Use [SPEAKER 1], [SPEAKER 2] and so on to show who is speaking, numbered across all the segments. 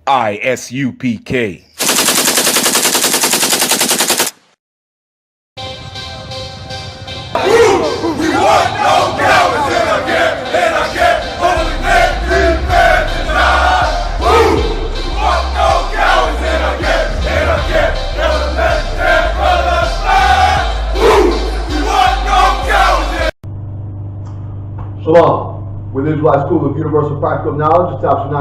[SPEAKER 1] I.S.U.P.K.
[SPEAKER 2] We want no cowards in our camp, only men, free men tonight. We want no cowards in our camp, never let their brothers slide. We want no cowards in.
[SPEAKER 3] Shalom. We're the Israelite School of Universal Practical Knowledge, established in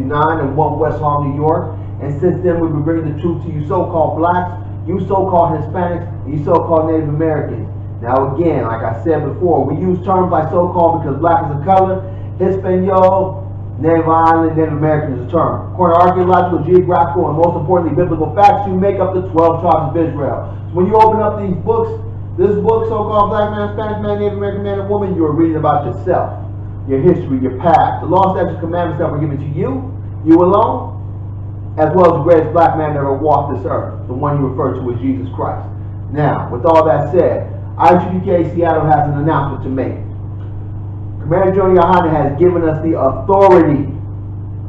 [SPEAKER 3] 1969 in 1 West Harlem, New York. And since then, we've been bringing the truth to you so-called blacks, you so-called Hispanics, and you so-called Native Americans. Now again, like I said before, we use terms like so-called because black is a color, Hispaniola, Native Island, Native American is a term. According to archaeological, geographical, and most importantly, biblical facts, you make up the 12 tribes of Israel. So when you open up these books, this book, so-called black man, Spanish man, Native American man, and woman, you are reading about yourself, your history, your past, the law, statutes, commandments that were given to you alone, as well as the greatest black man that ever walked this earth, the one you refer to as Jesus Christ. Now, with all that said, I.S.U.P.K. Seattle has an announcement to make. Commander GEN.YAHANNA has given us the authority,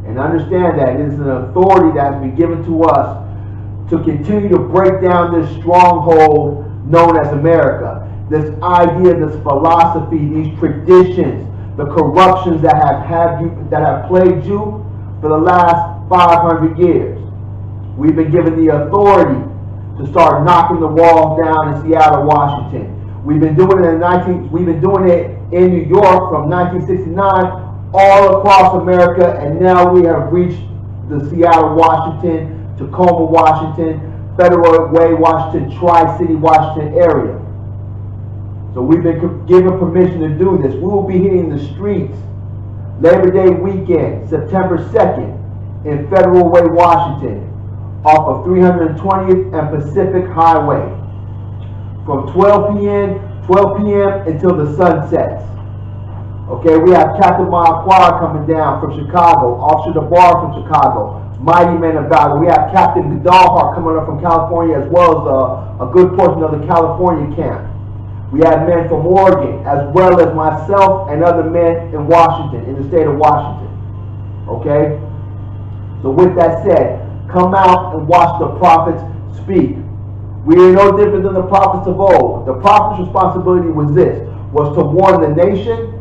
[SPEAKER 3] and understand that it is an authority that has been given to us to continue to break down this stronghold known as America. This idea, this philosophy, these traditions, the corruptions that have plagued you for the last 500 years. We've been given the authority to start knocking the walls down in Seattle, Washington. We've been doing it in New York from 1969 all across America, and now we have reached the Seattle, Washington, Tacoma, Washington, Federal Way, Washington, Tri-City, Washington area. So we've been given permission to do this. We will be hitting the streets Labor Day weekend, September 2nd, in Federal Way, Washington, off of 320th and Pacific Highway, from 12 p.m. until the sun sets. Okay, we have Captain Maquara coming down from Chicago, Officer DeBar from Chicago, Mighty Men of Valor. We have Captain Godalhart coming up from California, as well as a good portion of the California camp. We have men from Oregon, as well as myself and other men in Washington, in the state of Washington. Okay? So with that said, come out and watch the prophets speak. We are no different than the prophets of old. The prophet's responsibility was to warn the nation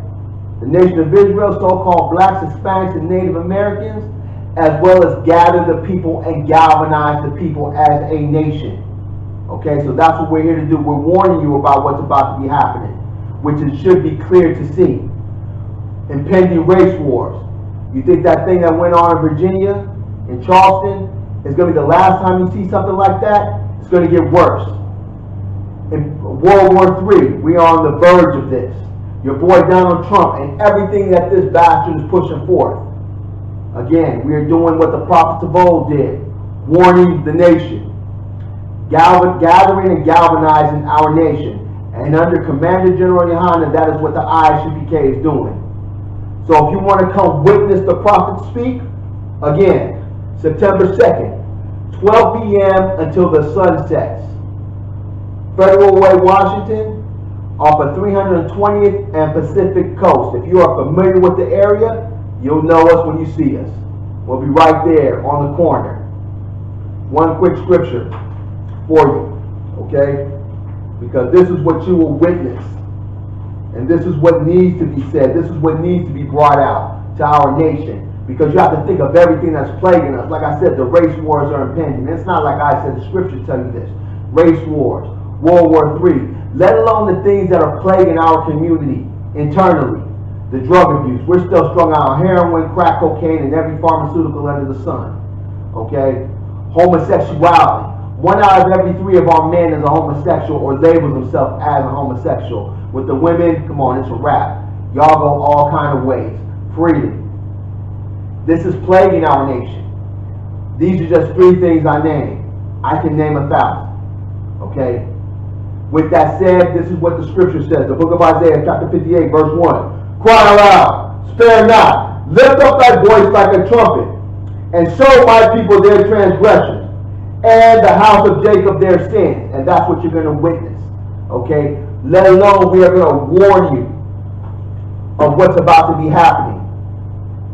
[SPEAKER 3] of Israel, so-called blacks, Hispanics, and Native Americans, as well as gather the people and galvanize the people as a nation. Okay, so that's what we're here to do. We're warning you about what's about to be happening, which it should be clear to see. Impending race wars. You think that thing that went on in Virginia, in Charleston, is going to be the last time you see something like that? It's going to get worse. In World War III, we are on the verge of this. Your boy Donald Trump and everything that this bastard is pushing forth. Again, we are doing what the prophets of old did, warning the nation, gathering and galvanizing our nation. And under Commander GEN.YAHANNA, that is what the I.S.U.P.K. is doing. So if you want to come witness the prophets speak, again, September 2nd, 12 p.m. until the sun sets. Federal Way, Washington, off of 320th and Pacific Coast. If you are familiar with the area, you'll know us when you see us. We'll be right there on the corner. One quick scripture for you, okay? Because this is what you will witness. And this is what needs to be said. This is what needs to be brought out to our nation. Because you have to think of everything that's plaguing us. Like I said, the race wars are impending. It's not like I said, the scriptures tell you this. Race wars, World War III, let alone the things that are plaguing our community internally. The drug abuse. We're still strung out on heroin, crack cocaine, and every pharmaceutical under the sun. Okay? Homosexuality. 1 out of every 3 of our men is a homosexual or labels himself as a homosexual. With the women, come on, it's a wrap. Y'all go all kind of ways. Freely. This is plaguing our nation. These are just 3 things I named. I can name 1,000. Okay? With that said, this is what the scripture says. The book of Isaiah, chapter 58, verse 1. Cry aloud, spare not, lift up thy voice like a trumpet, and show my people their transgressions, and the house of Jacob their sins. And that's what you're going to witness. Okay? Let alone we are going to warn you of what's about to be happening.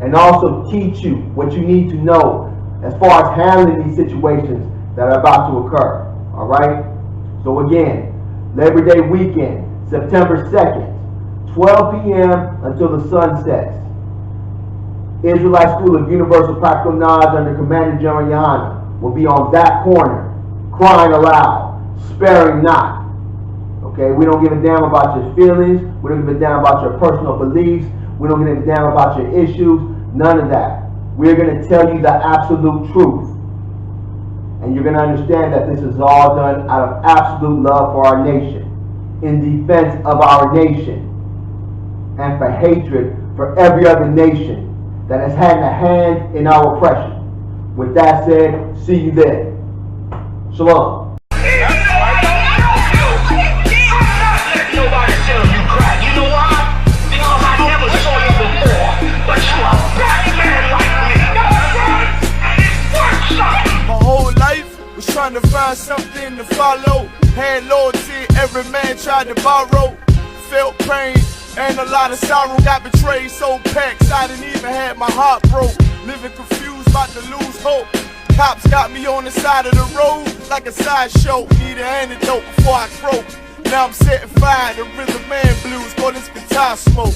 [SPEAKER 3] And also teach you what you need to know as far as handling these situations that are about to occur. All right? So again, Labor Day weekend, September 2nd, 12 p.m. until the sun sets. Israelite School of Universal Practical Knowledge under Commander Gen.YAHANNA will be on that corner, crying aloud, sparing not. Okay, we don't give a damn about your feelings. We don't give a damn about your personal beliefs. We don't give a damn about your issues. None of that. We're going to tell you the absolute truth. And you're going to understand that this is all done out of absolute love for our nation, in defense of our nation, and for hatred for every other nation that has had a hand in our oppression. With that said, see you there. Shalom.
[SPEAKER 1] Trying to find something to follow, had loyalty, every man tried to borrow, felt pain and a lot of sorrow, got betrayed, so packed, I didn't even have my heart broke, living confused, about to lose hope. Cops got me on the side of the road like a sideshow, need an antidote before I croak. Now I'm setting fire to rhythm man blues, for this guitar smoke.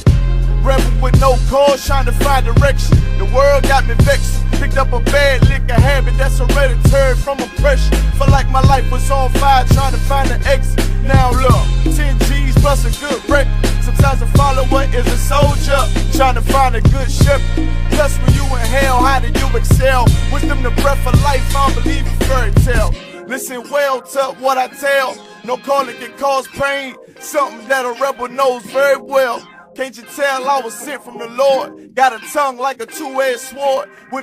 [SPEAKER 1] Rebel with no cause, trying to find direction. The world got me vexed. Picked up a bad liquor habit that's hereditary from oppression. Felt like my life was on fire, trying to find an exit. Now look, 10 G's plus a good wreck. Sometimes a follower is a soldier, trying to find a good shepherd. Plus when you in hell, how do you excel? Wisdom the breath of life, I don't believe in fairy tale. Listen well to what I tell. No calling can cause pain, something that a rebel knows very well. Can't you tell I was sent from the Lord? Got a tongue like a two-edged sword with a